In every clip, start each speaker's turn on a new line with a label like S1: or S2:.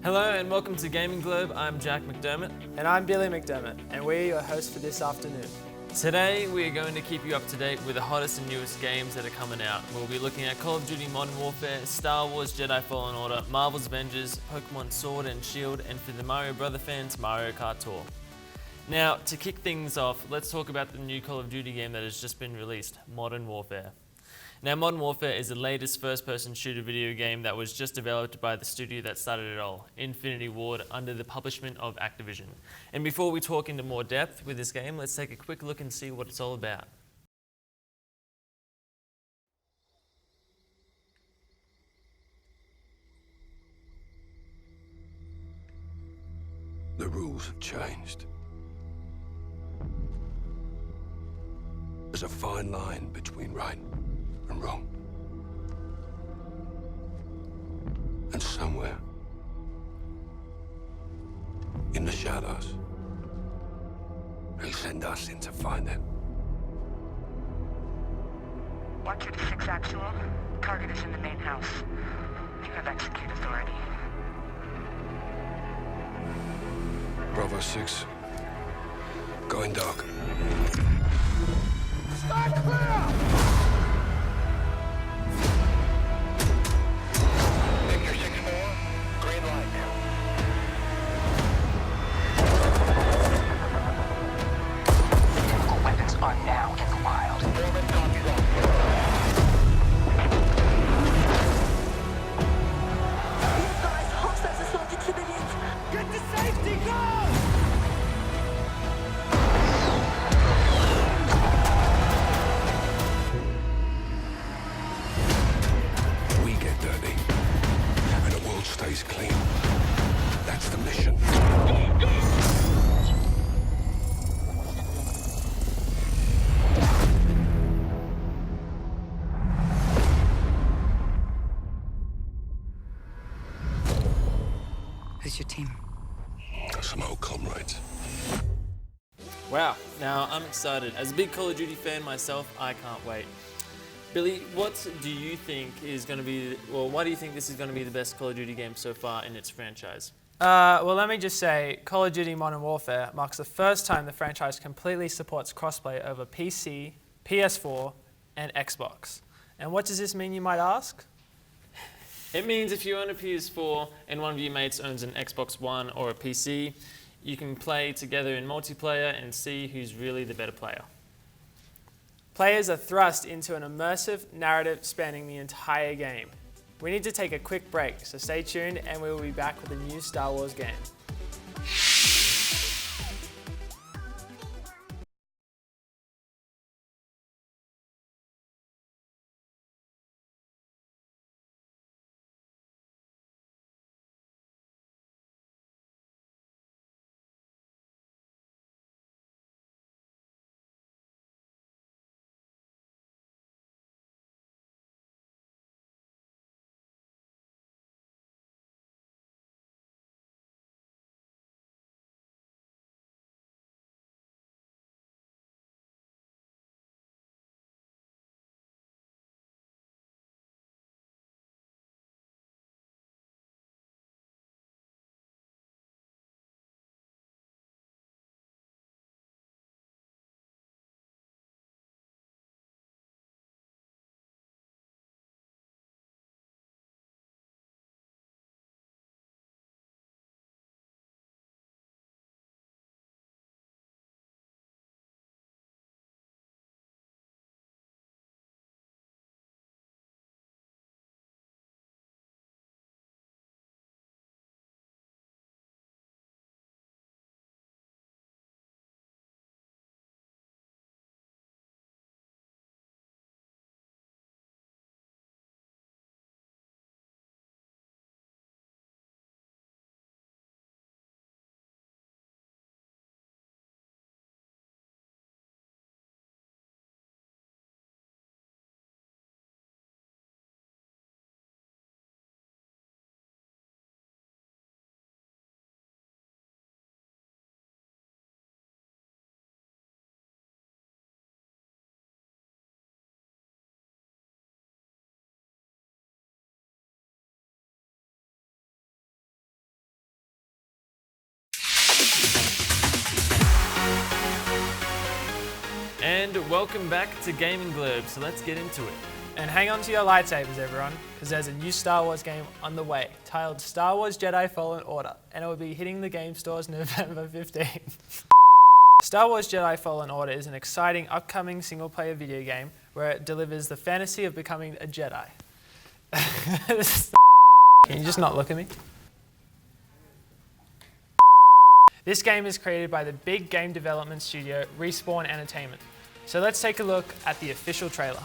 S1: Hello and welcome to GamingGlobe. I'm Jack McDermott.
S2: And I'm Billy McDermott, and we're your hosts for this afternoon.
S1: Today we are going to keep you up to date with the hottest and newest games that are coming out. We'll be looking at Call of Duty Modern Warfare, Star Wars Jedi Fallen Order, Marvel's Avengers, Pokemon Sword and Shield, and for the Mario Brother fans, Mario Kart Tour. Now, to kick things off, let's talk about the new Call of Duty game that has just been released, Modern Warfare. Now, Modern Warfare is the latest first-person shooter video game that was just developed by the studio that started it all, Infinity Ward, under the publishment of Activision. And before we talk into more depth with this game, let's take a quick look and see what it's all about.
S3: The rules have changed. There's a fine line between right and wrong. And somewhere in the shadows, he'll send us in to find it.
S4: 126 actual. Target is in the main house. You have execute authority.
S3: Bravo 6, going dark.
S4: Start clear!
S5: Victor 6-4, green light.
S4: Chemical weapons are now in the wild.
S5: Foreman copies all.
S6: You guys, hostiles assaulted civilians.
S4: Get to safety, go!
S3: We get dirty, and the world stays clean. That's the mission.
S4: Who's your team?
S3: Some old comrades.
S1: Wow, now I'm excited. As a big Call of Duty fan myself, I can't wait. Billy, what do you think is going to be, well, why do you think this is going to be the best Call of Duty game so far in its franchise?
S2: Well, let me just say, Call of Duty Modern Warfare marks the first time the franchise completely supports crossplay over PC, PS4, and Xbox. And what does this mean, you might ask?
S1: It means if you own a PS4 and one of your mates owns an Xbox One or a PC, you can play together in multiplayer and see who's really the better player.
S2: Players are thrust into an immersive narrative spanning the entire game. We need to take a quick break, so stay tuned and we will be back with a new Star Wars game.
S1: And welcome back to GamingGlobe, so let's get into it.
S2: And hang on to your lightsabers, everyone, because there's a new Star Wars game on the way titled Star Wars Jedi Fallen Order, and it will be hitting the game stores November 15th. Star Wars Jedi Fallen Order is an exciting upcoming single-player video game where it delivers the fantasy of becoming a Jedi. Can you just not look at me? This game is created by the big game development studio Respawn Entertainment. So let's take a look at the official trailer.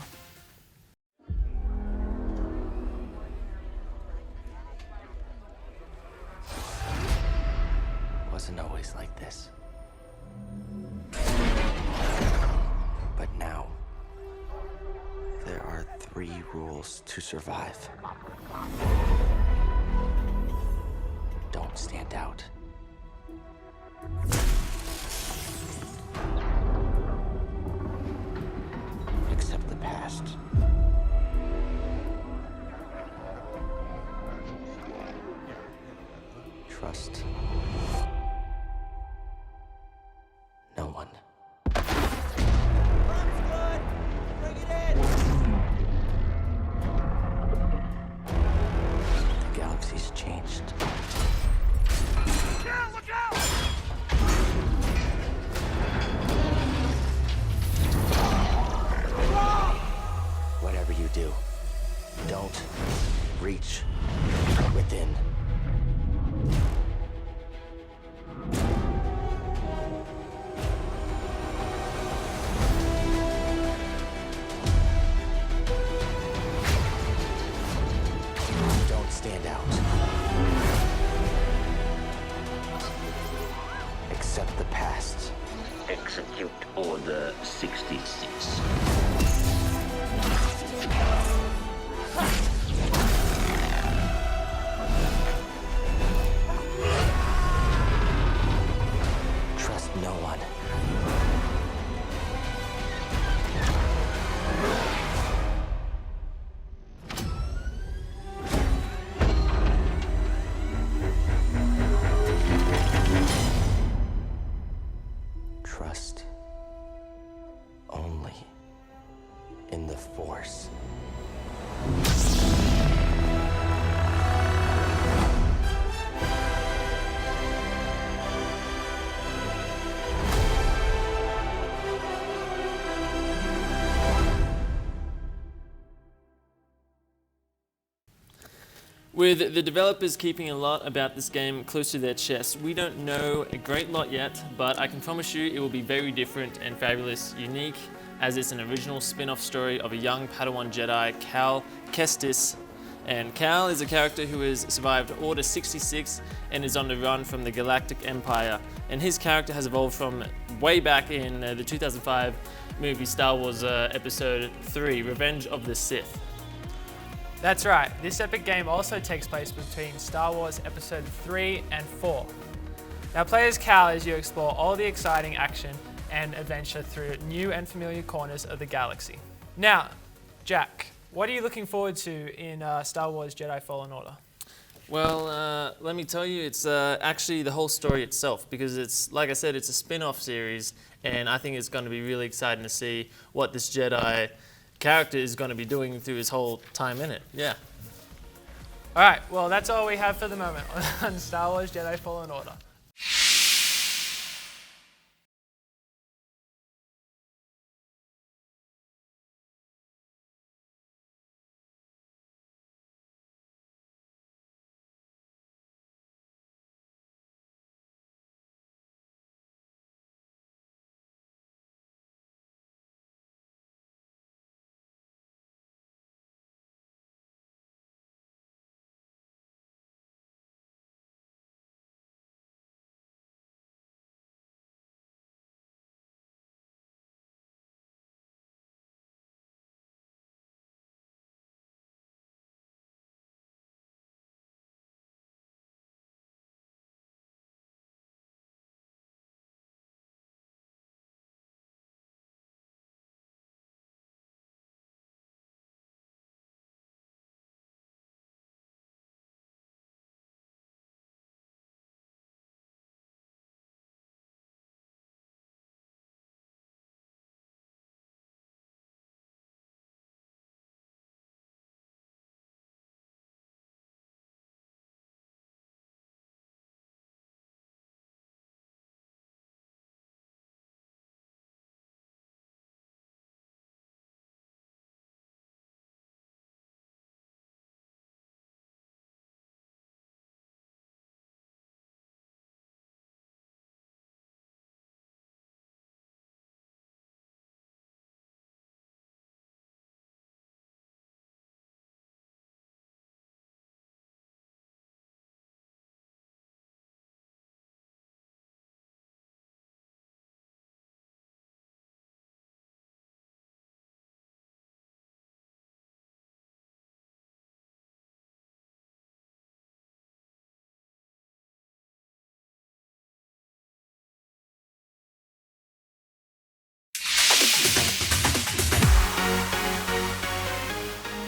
S7: Wasn't always like this. But now, there are 3 rules to survive. Don't stand out. Accept the past. Trust no one. The galaxy's changed. Whatever you do, don't reach within. Don't stand out. Accept the past.
S8: Execute Order 66.
S7: Trust no one. Trust only in the Force.
S1: With the developers keeping a lot about this game close to their chest, we don't know a great lot yet, but I can promise you it will be very different and fabulous, unique, as it's an original spin-off story of a young Padawan Jedi, Cal Kestis. And Cal is a character who has survived Order 66 and is on the run from the Galactic Empire. And his character has evolved from way back in the 2005 movie Star Wars Episode 3, Revenge of the Sith.
S2: That's right, this epic game also takes place between Star Wars Episode 3 and 4. Now play as Cal as you explore all the exciting action and adventure through new and familiar corners of the galaxy. Now, Jack, what are you looking forward to in Star Wars Jedi Fallen Order?
S1: Well, let me tell you, it's actually the whole story itself, because it's, like I said, it's a spin-off series, and I think it's going to be really exciting to see what this Jedi character is going to be doing through his whole time in it. Yeah.
S2: All right, well, that's all we have for the moment on Star Wars Jedi Fallen Order.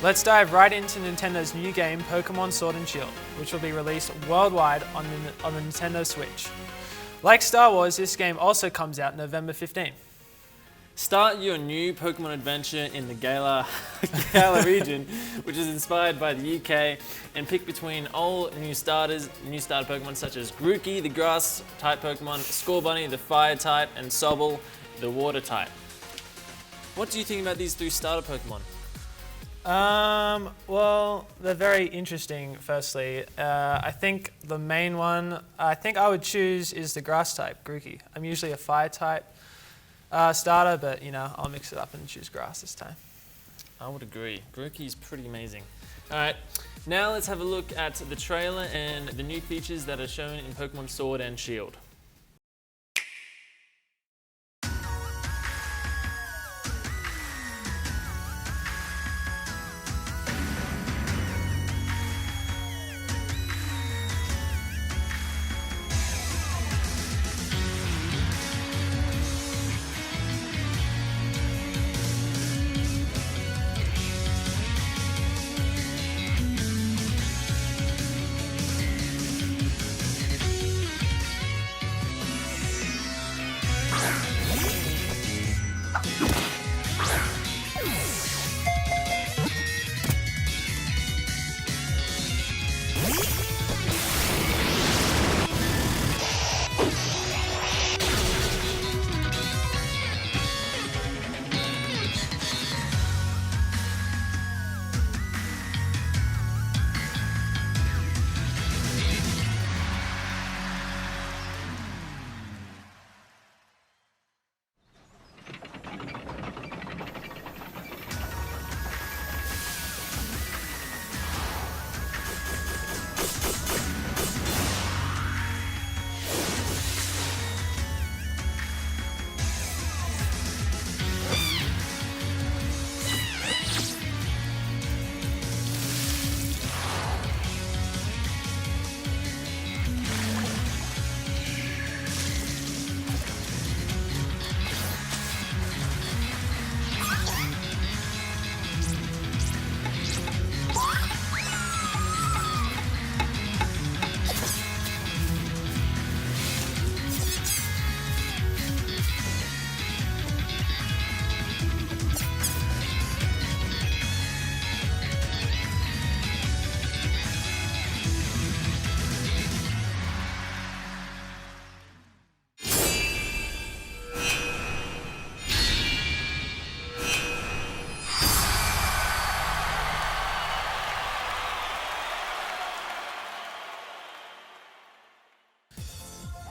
S2: Let's dive right into Nintendo's new game, Pokemon Sword and Shield, which will be released worldwide on the Nintendo Switch. Like Star Wars, this game also comes out November 15.
S1: Start your new Pokemon adventure in the Galar region, which is inspired by the UK, and pick between all new starter Pokemon such as Grookey, the grass type Pokemon, Scorbunny, the fire type, and Sobble, the water type. What do you think about these 3 starter Pokemon?
S2: Well, they're very interesting, firstly. I think the main one I would choose is the grass type, Grookey. I'm usually a fire type starter, but I'll mix it up and choose grass this time.
S1: I would agree. Grookey's pretty amazing. Alright, now let's have a look at the trailer and the new features that are shown in Pokemon Sword and Shield.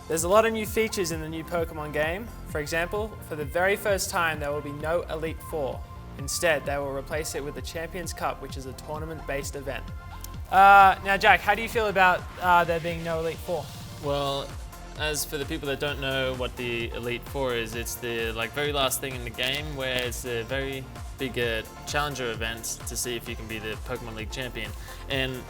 S2: There's a lot of new features in the new Pokemon game. For example, for the very first time, there will be no Elite Four. Instead, they will replace it with the Champions Cup, which is a tournament-based event. Now, Jack, how do you feel about there being no Elite Four?
S1: Well, as for the people that don't know what the Elite Four is, it's the very last thing in the game where it's a very big challenger event to see if you can be the Pokemon League champion. And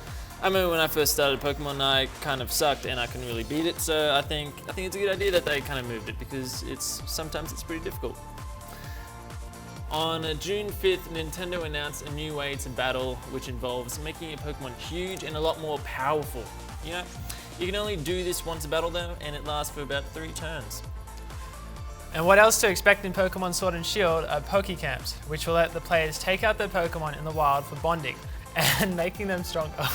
S1: I remember when I first started Pokemon, I kind of sucked and I couldn't really beat it. So I think it's a good idea that they kind of moved it because sometimes it's pretty difficult. On June 5th, Nintendo announced a new way to battle, which involves making a Pokemon huge and a lot more powerful. You can only do this once a battle though, and it lasts for about 3 turns.
S2: And what else to expect in Pokemon Sword and Shield are Pokecamps, which will let the players take out their Pokemon in the wild for bonding and making them stronger.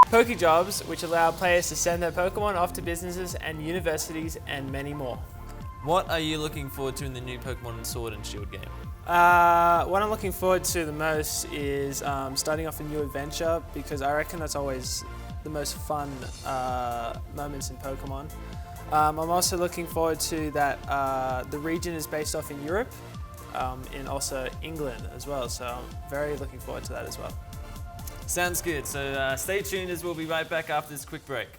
S2: Pokejobs, which allow players to send their Pokemon off to businesses and universities and many more.
S1: What are you looking forward to in the new Pokemon Sword and Shield game?
S2: What I'm looking forward to the most is starting off a new adventure, because I reckon that's always the most fun moments in Pokemon. I'm also looking forward to that the region is based off in Europe, and also England as well, so I'm very looking forward to that as well.
S1: Sounds good, so stay tuned as we'll be right back after this quick break.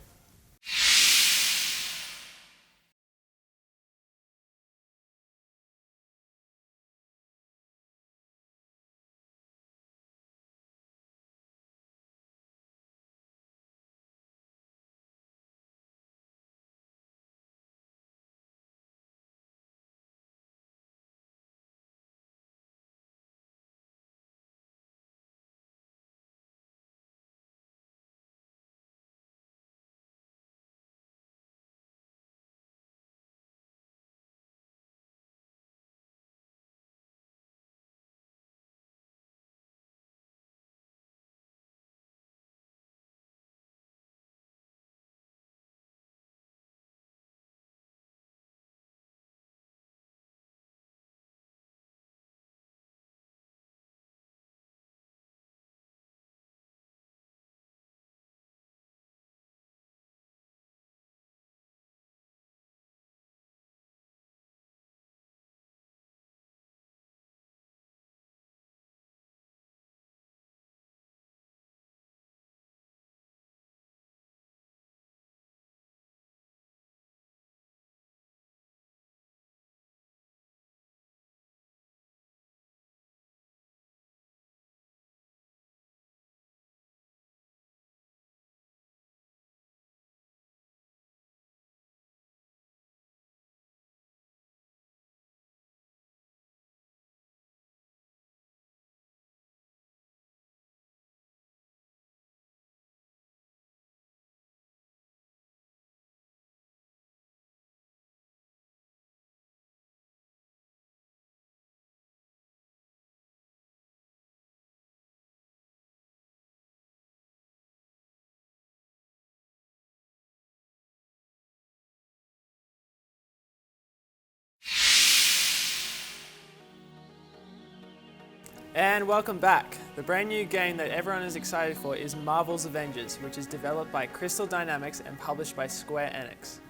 S2: And welcome back. The brand new game that everyone is excited for is Marvel's Avengers, which is developed by Crystal Dynamics and published by Square Enix.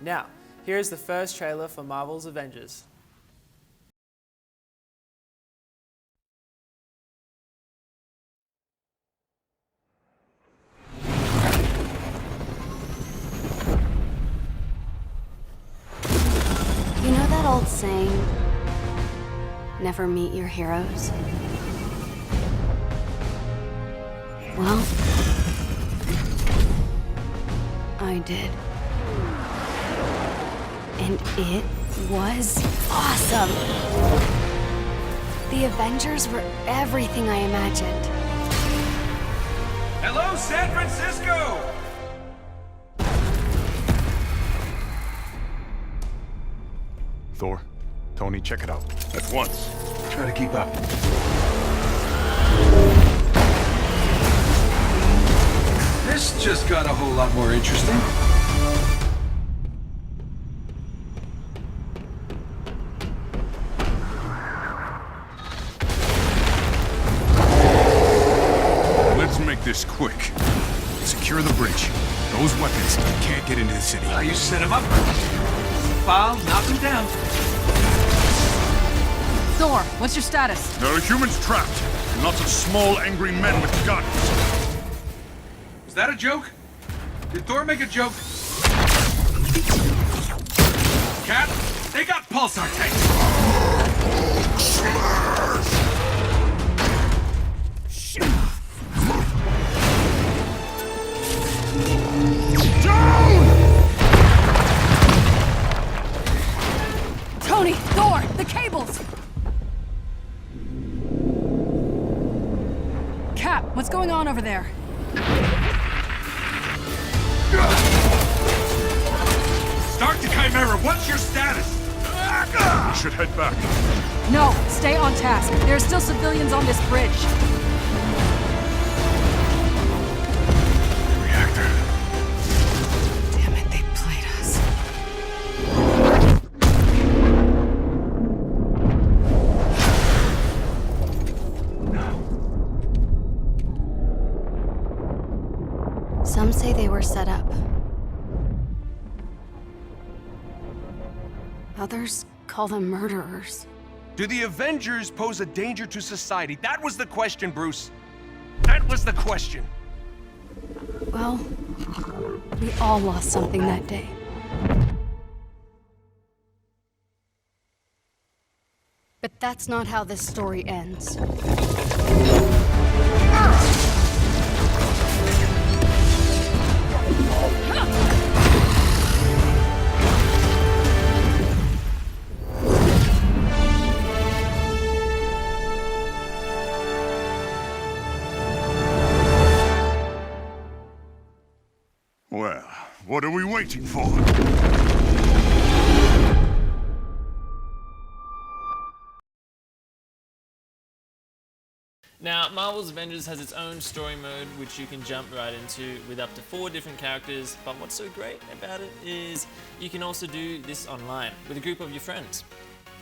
S2: Now, here is the first trailer for Marvel's Avengers.
S9: You know that old saying, never meet your heroes? Well, I did. And it was awesome. The Avengers were everything I imagined.
S5: Hello, San Francisco!
S3: Thor, Tony, check it out. At once.
S5: Try to keep up. This just got a whole lot more interesting.
S3: Let's make this quick. Secure the bridge. Those weapons can't get into the city.
S5: You set him up. Foul, knock him down.
S10: Thor, what's your status?
S3: There are humans trapped. And lots of small, angry men with guns.
S5: Was that a joke? Did Thor make a joke? Cat, they got pulsar tanks.
S10: Tony, Thor, the cables! Cap, what's going on over there?
S5: Start the Chimera, what's your status?
S3: We should head back.
S10: No, stay on task. There are still civilians on this bridge.
S3: Reactor.
S10: Damn it, they played us.
S9: Some say they were set up. Others call them murderers.
S11: Do the Avengers pose a danger to society? That was the question, Bruce. That was the question.
S9: Well, we all lost something that day. But that's not how this story ends.
S3: Well, what are we waiting for?
S1: Now, Marvel's Avengers has its own story mode, which you can jump right into with up to 4 different characters, but what's so great about it is you can also do this online with a group of your friends.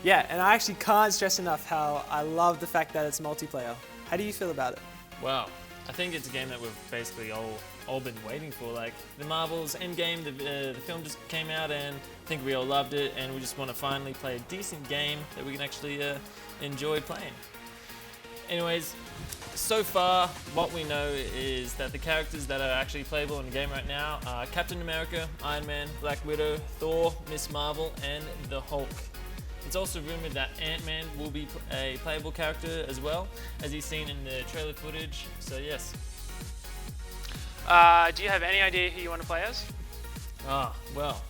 S2: Yeah, and I actually can't stress enough how I love the fact that it's multiplayer. How do you feel about it?
S1: Wow, I think it's a game that we've basically all been waiting for. Like, the Marvel's Endgame, the film just came out, and I think we all loved it, and we just want to finally play a decent game that we can actually enjoy playing. Anyways, so far, what we know is that the characters that are actually playable in the game right now are Captain America, Iron Man, Black Widow, Thor, Miss Marvel, and the Hulk. It's also rumored that Ant-Man will be a playable character as well, as he's seen in the trailer footage, so yes.
S2: Do you have any idea who you want to play as?
S1: Well.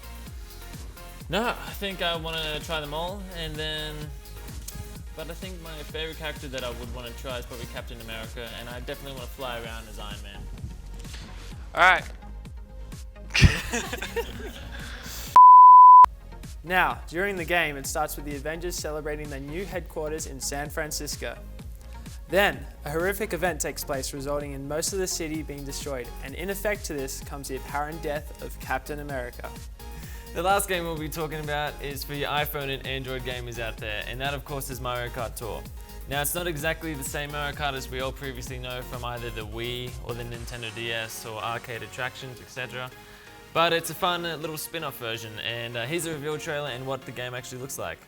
S1: No, I think I want to try them all, and then... But I think my favorite character that I would want to try is probably Captain America, and I definitely want to fly around as Iron Man.
S2: Alright. Now, during the game, it starts with the Avengers celebrating their new headquarters in San Francisco. Then, a horrific event takes place, resulting in most of the city being destroyed, and in effect to this comes the apparent death of Captain America.
S1: The last game we'll be talking about is for your iPhone and Android gamers out there, and that of course is Mario Kart Tour. Now, it's not exactly the same Mario Kart as we all previously know from either the Wii or the Nintendo DS or arcade attractions, etc. But it's a fun little spin-off version, and here's a reveal trailer and what the game actually looks like.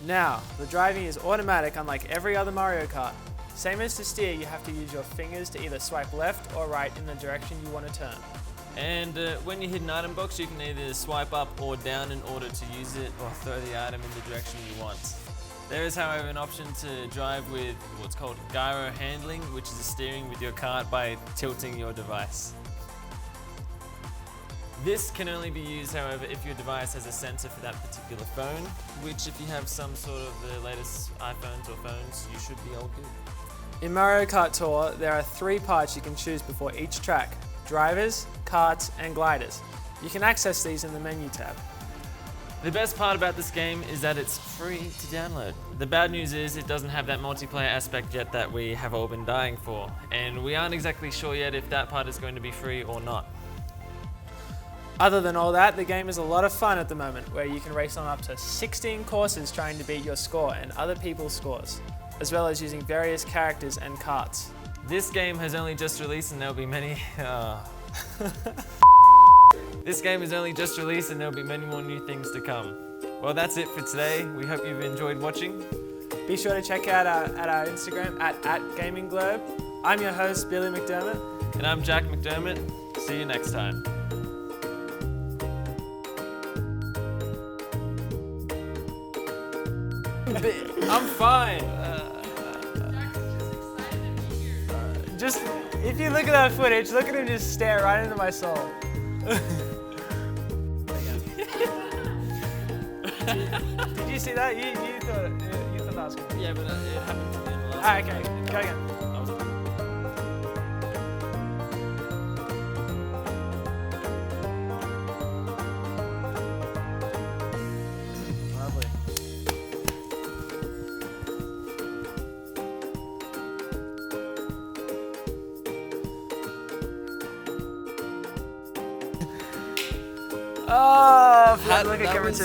S2: Now, the driving is automatic unlike every other Mario Kart. Same as to steer, you have to use your fingers to either swipe left or right in the direction you want to turn.
S1: And when you hit an item box, you can either swipe up or down in order to use it or throw the item in the direction you want. There is, however, an option to drive with what's called gyro handling, which is steering with your kart by tilting your device. This can only be used, however, if your device has a sensor for that particular phone, which if you have some sort of the latest iPhones or phones, you should be all good.
S2: In Mario Kart Tour, there are 3 parts you can choose before each track: drivers, karts, and gliders. You can access these in the menu tab.
S1: The best part about this game is that it's free to download. The bad news is it doesn't have that multiplayer aspect yet that we have all been dying for, and we aren't exactly sure yet if that part is going to be free or not.
S2: Other than all that, the game is a lot of fun at the moment, where you can race on up to 16 courses trying to beat your score and other people's scores, as well as using various characters and karts.
S1: This game has only just released and there'll be many... This game is only just released and there'll be many more new things to come. Well, that's it for today. We hope you've enjoyed watching.
S2: Be sure to check out our Instagram at GamingGlobe. I'm your host, Billy McDermott.
S1: And I'm Jack McDermott. See you next time. I'm fine.
S2: Just, if you look at that footage, look at him just stare right into my soul. Did you see that? You thought that was good.
S1: Yeah, but it happened to me in the last
S2: Alright, okay, go again. Lovely. Oh, look at camera 2.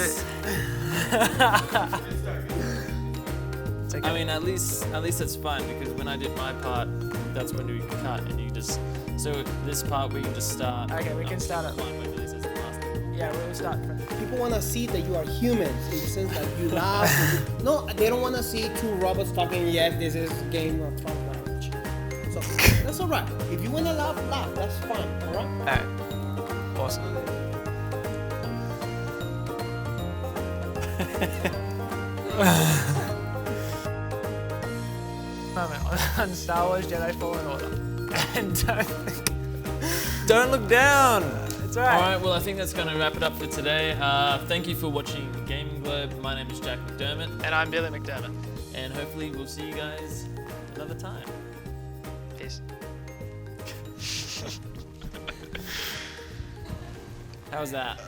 S1: I mean, at least it's fun because when I did my part, that's when we cut and you just. So this part we can just start.
S2: Okay, we can start it. Yeah, we'll start.
S12: People want to see that you are human in the sense that you laugh. No, they don't want to see 2 robots talking. Yes, this is a game of Trump language. So that's all right. If you want to laugh, laugh. That's fine. All right.
S2: All right. Awesome. Moment on Star Wars Jedi Fallen Order. And
S1: don't look down!
S2: It's alright.
S1: Alright, well I think that's going to wrap it up for today. Thank you for watching Gaming Globe. My name is Jack McDermott.
S2: And I'm Billy McDermott.
S1: And hopefully we'll see you guys another time.
S2: Peace.
S1: How's that?